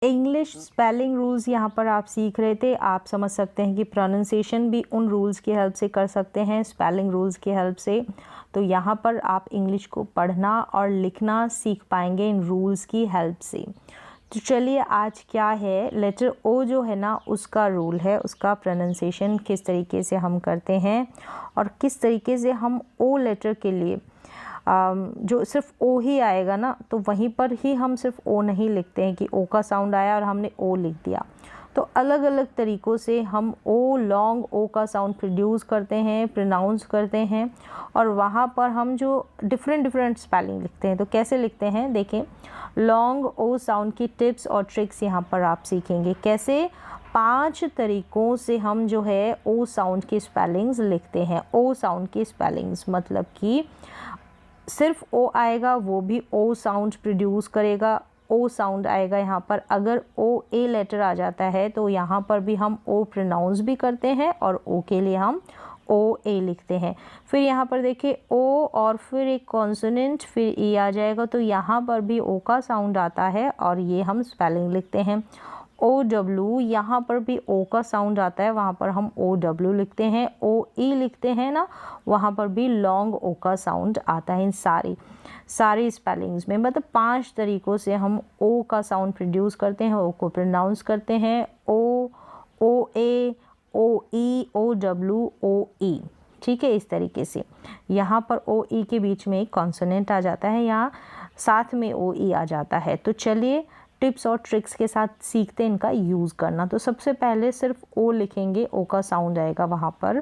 English spelling rules यहाँ पर आप सीख रहे थे। आप समझ सकते हैं कि प्रोनाउंसिएशन भी उन रूल्स की हेल्प से कर सकते हैं, स्पेलिंग रूल्स की हेल्प से। तो यहाँ पर आप इंग्लिश को पढ़ना और लिखना सीख पाएंगे इन रूल्स की हेल्प से। तो चलिए आज क्या है, लेटर ओ जो है ना उसका रूल है, उसका प्रोनाउंसिएशन किस तरीके से हम करते हैं और किस तरीके से हम ओ लेटर के लिए जो सिर्फ ओ ही आएगा ना, तो वहीं पर ही हम सिर्फ ओ नहीं लिखते हैं कि ओ का साउंड आया और हमने ओ लिख दिया। तो अलग अलग तरीक़ों से हम ओ लॉन्ग ओ का साउंड प्रोड्यूस करते हैं, प्रोनाउंस करते हैं, और वहाँ पर हम जो डिफरेंट स्पेलिंग लिखते हैं। तो कैसे लिखते हैं देखें, लॉन्ग ओ साउंड की टिप्स और ट्रिक्स यहाँ पर आप सीखेंगे। कैसे 5 तरीक़ों से हम जो है ओ साउंड की स्पेलिंग्स लिखते हैं। ओ साउंड की स्पेलिंग्स मतलब कि सिर्फ ओ आएगा वो भी ओ साउंड प्रोड्यूस करेगा, ओ साउंड आएगा यहाँ पर। अगर ओ ए लेटर आ जाता है तो यहाँ पर भी हम ओ प्रोनाउंस भी करते हैं और ओ के लिए हम ओ ए लिखते हैं। फिर यहाँ पर देखिए ओ और फिर एक कॉन्सोनेंट फिर ई आ जाएगा, तो यहाँ पर भी ओ का साउंड आता है और ये हम स्पेलिंग लिखते हैं। ओ डब्ल्यू, यहाँ पर भी ओ का साउंड आता है, वहाँ पर हम ओ डब्ल्यू लिखते हैं। ओ ई लिखते हैं ना, वहाँ पर भी लॉन्ग ओ का साउंड आता है इन सारी स्पेलिंग्स में। मतलब 5 तरीक़ों से हम ओ का साउंड प्रोड्यूस करते हैं, ओ को प्रोनाउंस करते हैं। ओ ए, ओ ई, ओ डब्ल्यू, ओ ई, ठीक है। इस तरीके से यहाँ पर ओ ई के बीच में एक कॉन्सोनेंट आ जाता है, यहाँ साथ में ओ ई आ जाता है। तो चलिए टिप्स और ट्रिक्स के साथ सीखते हैं इनका यूज़ करना। तो सबसे पहले सिर्फ ओ लिखेंगे, ओ का साउंड आएगा। वहाँ पर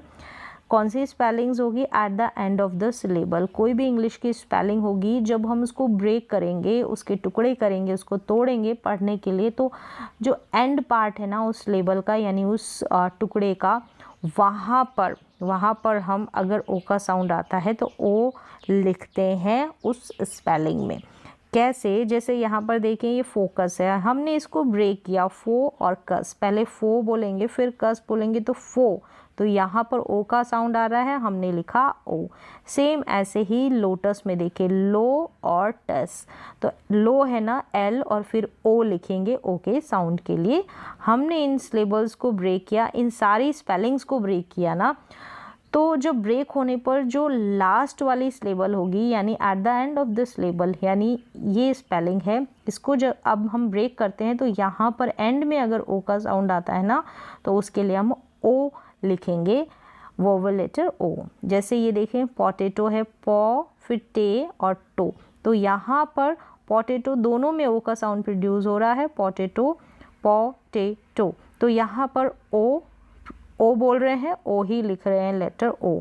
कौन सी स्पेलिंग्स होगी, at the end of the syllable. कोई भी इंग्लिश की स्पेलिंग होगी, जब हम उसको ब्रेक करेंगे, उसके टुकड़े करेंगे, उसको तोड़ेंगे पढ़ने के लिए, तो जो एंड पार्ट है ना उस सिलेबल का, यानी उस टुकड़े का, वहाँ पर हम अगर ओ का साउंड आता है तो ओ लिखते हैं उस स्पेलिंग में। कैसे, जैसे यहाँ पर देखें ये फोकस है, हमने इसको ब्रेक किया, फो और कस। पहले फो बोलेंगे फिर कस बोलेंगे तो फो, तो यहाँ पर ओ का साउंड आ रहा है, हमने लिखा ओ। सेम ऐसे ही लोटस में देखिए लो और टस, तो लो है ना एल और फिर ओ लिखेंगे ओ के साउंड के लिए। हमने इन सिलेबल्स को ब्रेक किया, इन सारी स्पेलिंग्स को ब्रेक किया ना, तो जब ब्रेक होने पर जो लास्ट वाली सिलेबल होगी, यानी at the end of this syllable, यानी ये स्पेलिंग है, इसको जब अब हम ब्रेक करते हैं तो यहाँ पर एंड में अगर ओ का साउंड आता है ना, तो उसके लिए हम ओ लिखेंगे, वोवल लेटर ओ। जैसे ये देखें पोटैटो है, पॉ फिर टे और टो, तो यहाँ पर पोटैटो दोनों में ओ का साउंड प्रोड्यूस हो रहा है, पोटैटो, पॉ टे टो। तो यहाँ पर ओ बोल रहे हैं, ओ ही लिख रहे हैं लेटर ओ।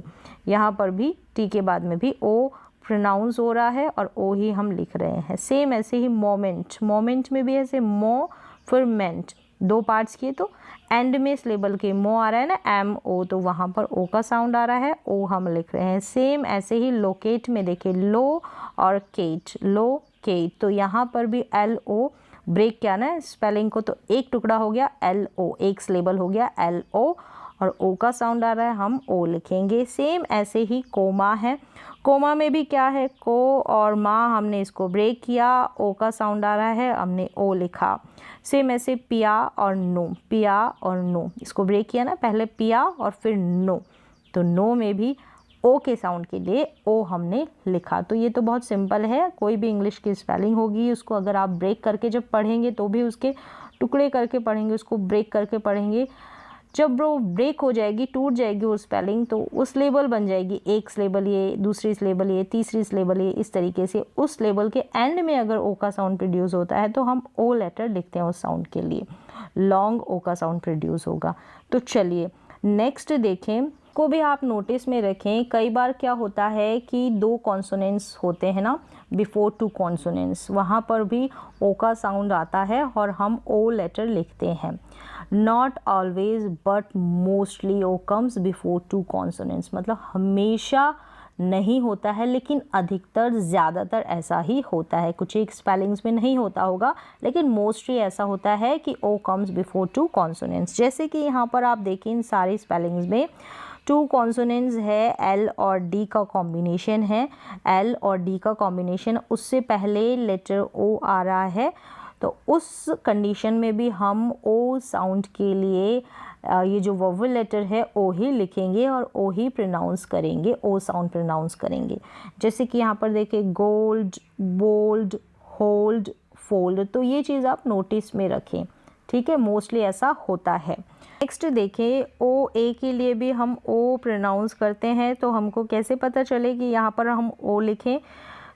यहाँ पर भी टी के बाद में भी ओ प्रोनाउंस हो रहा है और ओ ही हम लिख रहे हैं। सेम ऐसे ही मोमेंट में भी ऐसे मो फिर मेंट, 2 पार्ट्स किए, तो एंड में सिलेबल के मो आ रहा है ना, एम ओ, तो वहाँ पर ओ का साउंड आ रहा है, ओ हम लिख रहे हैं। सेम ऐसे ही लोकेट में देखिए लो और केट, लो केट, तो यहाँ पर भी एल ओ ब्रेक किया ना स्पेलिंग को, तो एक टुकड़ा हो गया एल ओ, एक सिलेबल हो गया एल ओ और ओ का साउंड आ रहा है, हम ओ लिखेंगे। सेम ऐसे ही कोमा है, कोमा में भी क्या है, को और माँ, हमने इसको ब्रेक किया, ओ का साउंड आ रहा है, हमने ओ लिखा। सेम ऐसे पिया और नो, इसको ब्रेक किया ना, पहले पिया और फिर नो, तो नो में भी ओ के साउंड के लिए ओ हमने लिखा। तो ये तो बहुत सिंपल है, कोई भी इंग्लिश की स्पेलिंग होगी उसको अगर आप ब्रेक करके जब पढ़ेंगे तो भी उसके टुकड़े करके पढ़ेंगे, उसको ब्रेक करके पढ़ेंगे, जब वो ब्रेक हो जाएगी, टूट जाएगी वो स्पेलिंग, तो उस लेबल बन जाएगी, एक स्लेबल ये, दूसरी स्लेबल ये, तीसरी स्लेबल ये, इस तरीके से उस लेबल के एंड में अगर ओ का साउंड प्रोड्यूस होता है तो हम ओ लेटर लिखते हैं उस साउंड के लिए, लॉन्ग ओ का साउंड प्रोड्यूस होगा। तो चलिए नेक्स्ट देखें, को भी आप नोटिस में रखें, कई बार क्या होता है कि 2 कॉन्सोनेंट्स होते हैं ना बिफोर 2 कॉन्सोनेंट्स, वहाँ पर भी ओ का साउंड आता है और हम ओ लेटर लिखते हैं। Not always but mostly O comes before 2 consonants, मतलब हमेशा नहीं होता है लेकिन अधिकतर ज़्यादातर ऐसा ही होता है। कुछ एक स्पेलिंग्स में नहीं होता होगा लेकिन मोस्टली ऐसा होता है कि ओ कम्स बिफोर 2 कॉन्सोनेंट्स। जैसे कि यहाँ पर आप देखें इन सारी स्पेलिंग्स में 2 कॉन्सोनेंट्स है, एल और डी का कॉम्बिनेशन है, एल और डी का कॉम्बिनेशन, उससे पहले लेटर ओ आ रहा है, तो उस कंडीशन में भी हम ओ साउंड के लिए ये जो वोवेल लेटर है ओ ही लिखेंगे और ओ ही प्रोनाउंस करेंगे, ओ साउंड प्रोनाउंस करेंगे। जैसे कि यहाँ पर देखिए गोल्ड, बोल्ड, होल्ड, फोल्ड, तो ये चीज़ आप नोटिस में रखें, ठीक है, मोस्टली ऐसा होता है। नेक्स्ट देखें, ओ ए के लिए भी हम ओ प्रोनाउंस करते हैं, तो हमको कैसे पता चले कि यहाँ पर हम ओ लिखें।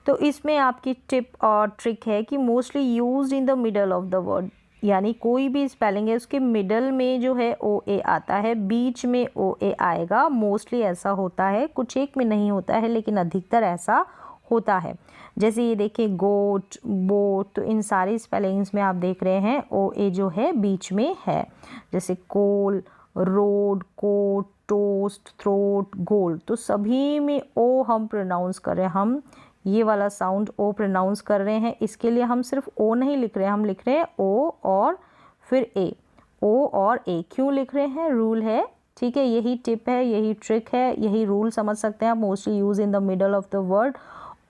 तो इसमें आपकी टिप और ट्रिक है कि mostly used in the middle of the word, यानी कोई भी स्पेलिंग है उसके मिडल में जो है ओ ए आता है, बीच में ओ ए आएगा। मोस्टली ऐसा होता है, कुछ एक में नहीं होता है लेकिन अधिकतर ऐसा होता है। जैसे ये देखिए गोट, बोट, तो इन सारी स्पेलिंग्स में आप देख रहे हैं ओ ए जो है बीच में है। जैसे coal, road, coat, toast, throat, gold, तो सभी में ओ हम प्रोनाउंस कर रहे हैं, हम ये वाला साउंड ओ प्रोनाउंस कर रहे हैं। इसके लिए हम सिर्फ ओ नहीं लिख रहे हैं, हम लिख रहे हैं ओ और फिर ए, ओ और ए। क्यों लिख रहे हैं? रूल है, ठीक है, यही टिप है, यही ट्रिक है, यही रूल समझ सकते हैं आप। Mostly use in the middle of the word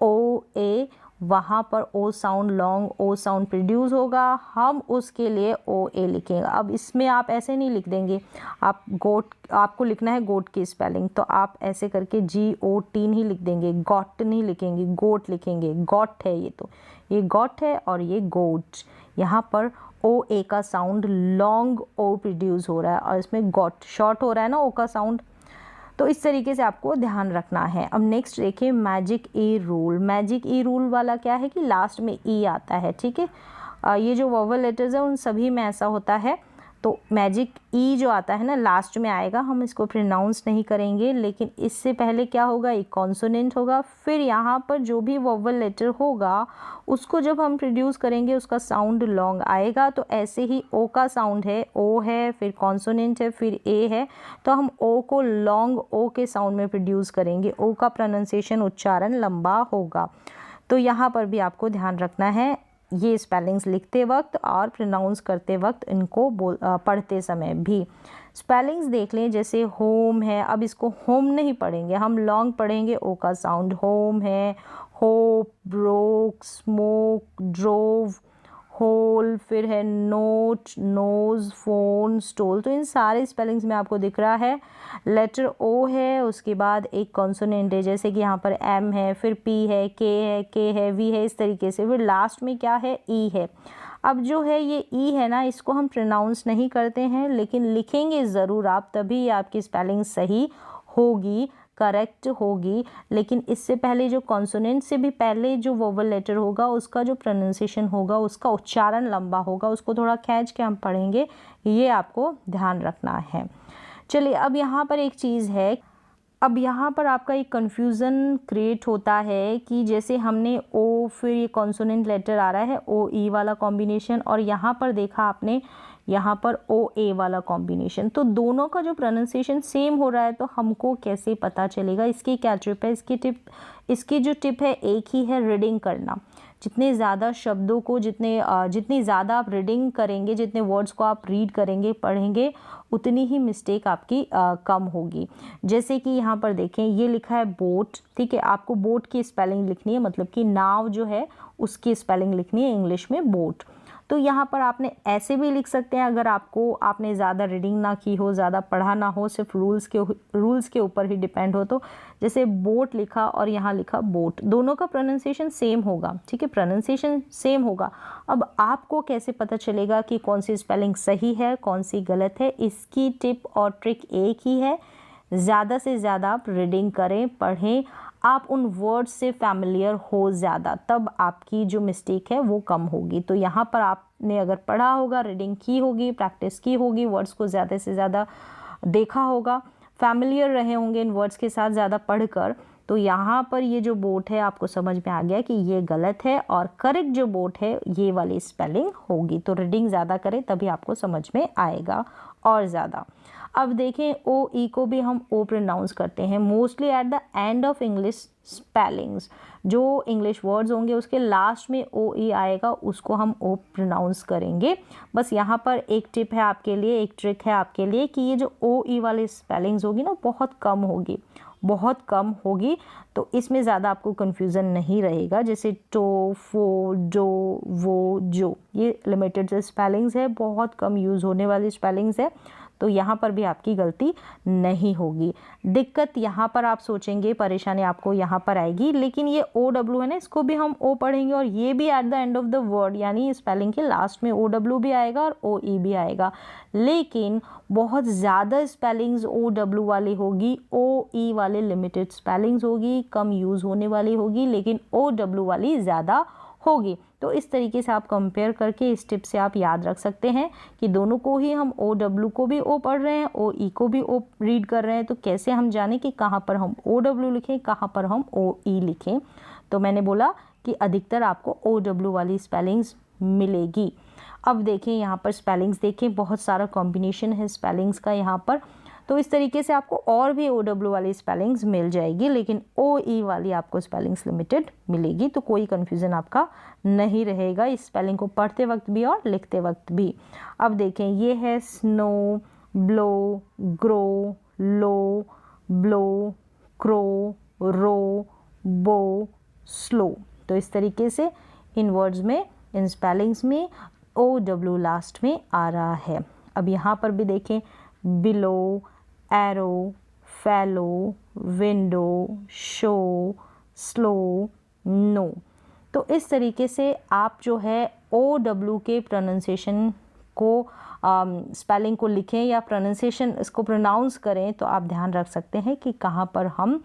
O A, वहाँ पर O sound, long O sound produce होगा, हम उसके लिए ओ ए लिखेंगे। अब इसमें आप ऐसे नहीं लिख देंगे, आप गोट, आपको लिखना है गोट की स्पेलिंग, तो आप ऐसे करके जी ओ टी नहीं लिख देंगे, गॉट नहीं लिखेंगे, गोट लिखेंगे। गॉट है ये, तो ये गॉट है और ये गोट। यहाँ पर ओ ए का साउंड लॉन्ग ओ प्रोड्यूस हो रहा है और इसमें गॉट शॉर्ट हो रहा है ना ओ का साउंड, तो इस तरीके से आपको ध्यान रखना है। अब नेक्स्ट देखिए मैजिक ई रूल। मैजिक ई रूल वाला क्या है कि लास्ट में ई आता है, ठीक है, ये जो वोवेल लेटर्स है उन सभी में ऐसा होता है। तो मैजिक ई जो आता है ना लास्ट में आएगा, हम इसको प्रोनाउंस नहीं करेंगे, लेकिन इससे पहले क्या होगा, एक कॉन्सोनेंट होगा, फिर यहाँ पर जो भी वोवेल लेटर होगा उसको जब हम प्रोड्यूस करेंगे उसका साउंड लॉन्ग आएगा। तो ऐसे ही ओ का साउंड है, ओ है, फिर कॉन्सोनेंट है, फिर ए है, तो हम ओ को लॉन्ग ओ के साउंड में प्रोड्यूस करेंगे। ओ का प्रोनाउंसिएशन, उच्चारण लंबा होगा। तो यहाँ पर भी आपको ध्यान रखना है, ये स्पेलिंग्स लिखते वक्त और प्रोनाउंस करते वक्त, इनको पढ़ते समय भी। स्पेलिंग्स देख लें, जैसे होम है, अब इसको होम नहीं पढ़ेंगे, हम लॉन्ग पढ़ेंगे ओ का साउंड। होम है, hope, broke, smoke, drove, hole, फिर है नोट, नोज, फोन, स्टोल, तो इन सारे स्पेलिंग्स में आपको दिख रहा है लेटर ओ है, उसके बाद एक कॉन्सोनेंट है, जैसे कि यहाँ पर एम है, फिर पी है, के है, वी है, इस तरीके से, फिर लास्ट में क्या है, ई है। अब जो है ये ई है ना, इसको हम प्रोनाउंस नहीं करते हैं लेकिन लिखेंगे ज़रूर आप, तभी आपकी स्पेलिंग सही होगी, करेक्ट होगी। लेकिन इससे पहले जो कॉन्सोनेंट से भी पहले जो वोवेल लेटर होगा उसका जो प्रोनाउंसिएशन होगा, उसका उच्चारण लंबा होगा, उसको थोड़ा खींच के हम पढ़ेंगे, ये आपको ध्यान रखना है। चलिए, अब यहाँ पर एक चीज़ है, अब यहाँ पर आपका एक कन्फ्यूज़न क्रिएट होता है कि जैसे हमने ओ, फिर ये कॉन्सोनेंट लेटर आ रहा है ओ ई वाला कॉम्बिनेशन, और यहाँ पर देखा आपने यहाँ पर ओ ए वाला कॉम्बिनेशन, तो दोनों का जो प्रोनाउंसिएशन सेम हो रहा है, तो हमको कैसे पता चलेगा? इसकी क्या टिप है? इसकी जो टिप है एक ही है, रीडिंग करना। जितने ज़्यादा शब्दों को, जितनी ज़्यादा आप रीडिंग करेंगे, जितने वर्ड्स को आप रीड करेंगे, पढ़ेंगे, उतनी ही मिस्टेक आपकी कम होगी। जैसे कि यहाँ पर देखें, ये लिखा है बोट, ठीक है, आपको बोट की स्पेलिंग लिखनी है, मतलब कि नाव जो है उसकी स्पेलिंग लिखनी है इंग्लिश में बोट। तो यहाँ पर आपने ऐसे भी लिख सकते हैं, अगर आपने ज़्यादा रीडिंग ना की हो, ज़्यादा पढ़ा ना हो, सिर्फ रूल्स के ऊपर ही डिपेंड हो, तो जैसे बोट लिखा और यहाँ लिखा बोट, दोनों का प्रोनाउंसिएशन सेम होगा, ठीक है, प्रोनाउंसिएशन सेम होगा। अब आपको कैसे पता चलेगा कि कौन सी स्पेलिंग सही है, कौन सी गलत है? इसकी टिप और ट्रिक एक ही है, ज़्यादा से ज़्यादा आप रीडिंग करें, पढ़ें, आप उन वर्ड्स से फैमिलियर हो ज़्यादा, तब आपकी जो मिस्टेक है वो कम होगी। तो यहाँ पर आपने अगर पढ़ा होगा, रीडिंग की होगी, प्रैक्टिस की होगी, वर्ड्स को ज़्यादा से ज़्यादा देखा होगा, फैमिलियर रहे होंगे इन वर्ड्स के साथ ज़्यादा पढ़कर, तो यहाँ पर ये जो बोट है आपको समझ में आ गया कि ये गलत है और करेक्ट जो बोट है ये वाली स्पेलिंग होगी। तो रीडिंग ज़्यादा करें तभी आपको समझ में आएगा और ज़्यादा। अब देखें, ओ ई को भी हम ओ प्रोनाउंस करते हैं mostly at the end of English spellings. जो इंग्लिश वर्ड्स होंगे उसके लास्ट में ओ ई आएगा, उसको हम ओ प्रोनाउंस करेंगे। बस यहाँ पर एक टिप है आपके लिए, एक ट्रिक है आपके लिए कि ये जो ओ ई वाली स्पेलिंग्स होगी ना बहुत कम होगी। बहुत कम होगी, तो इसमें ज़्यादा आपको कन्फ्यूज़न नहीं रहेगा। जैसे टो, फो, डो, वो, जो, ये लिमिटेड से स्पेलिंग्स है, बहुत कम यूज़ होने वाली स्पेलिंग्स है, तो यहाँ पर भी आपकी गलती नहीं होगी। दिक्कत यहाँ पर आप सोचेंगे, परेशानी आपको यहाँ पर आएगी, लेकिन ये OW है ना, इसको भी हम O पढ़ेंगे और ये भी at the end of the word, यानी स्पेलिंग के लास्ट में OW भी आएगा और OE भी आएगा, लेकिन बहुत ज़्यादा स्पेलिंग्स OW वाली होगी, OE वाले लिमिटेड स्पेलिंग्स होगी, कम यूज़ होने वाली होगी, लेकिन OW वाली ज़्यादा होगी। तो इस तरीके से आप कंपेयर करके इस टिप से आप याद रख सकते हैं कि दोनों को ही हम OW को भी O पढ़ रहे हैं, OE को भी O रीड कर रहे हैं, तो कैसे हम जानें कि कहाँ पर हम OW लिखें, कहाँ पर हम OE लिखें। तो मैंने बोला कि अधिकतर आपको OW वाली स्पेलिंग्स मिलेगी। अब देखें यहाँ पर स्पेलिंग्स देखें, बहुत सारा कॉम्बिनेशन है स्पेलिंग्स का यहाँ पर, तो इस तरीके से आपको और भी OW वाली स्पेलिंग्स मिल जाएगी, लेकिन OE वाली आपको स्पेलिंग्स लिमिटेड मिलेगी, तो कोई कन्फ्यूज़न आपका नहीं रहेगा इस स्पेलिंग को पढ़ते वक्त भी और लिखते वक्त भी। अब देखें, ये है स्नो, ब्लो, ग्रो, लो, ब्लो, क्रो, रो, बो, स्लो। तो इस तरीके से इन वर्ड्स में, इन स्पेलिंग्स में OW लास्ट में आ रहा है। अब यहाँ पर भी देखें, बिलो, एरो, फैलो, विंडो, शो, स्लो, नो। तो इस तरीके से आप जो है OW के प्रोनाउंसिएशन को स्पेलिंग को लिखें या प्रोनाउंसिएशन इसको प्रोनाउंस करें, तो आप ध्यान रख सकते हैं कि कहाँ पर हम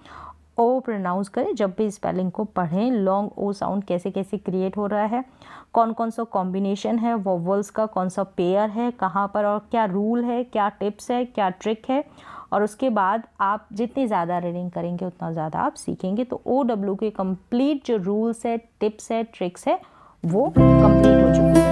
O प्रोनाउंस करें जब भी स्पेलिंग को पढ़ें। लॉन्ग O साउंड कैसे कैसे क्रिएट हो रहा है, कौन कौन सा कॉम्बिनेशन है वोवल्स का, कौन सा पेयर है, कहाँ पर, और क्या रूल है, क्या टिप्स है, क्या ट्रिक है, और उसके बाद आप जितनी ज़्यादा रीडिंग करेंगे उतना ज़्यादा आप सीखेंगे। तो OW के कंप्लीट जो रूल्स है, टिप्स है, ट्रिक्स है, वो कंप्लीट हो चुकी है।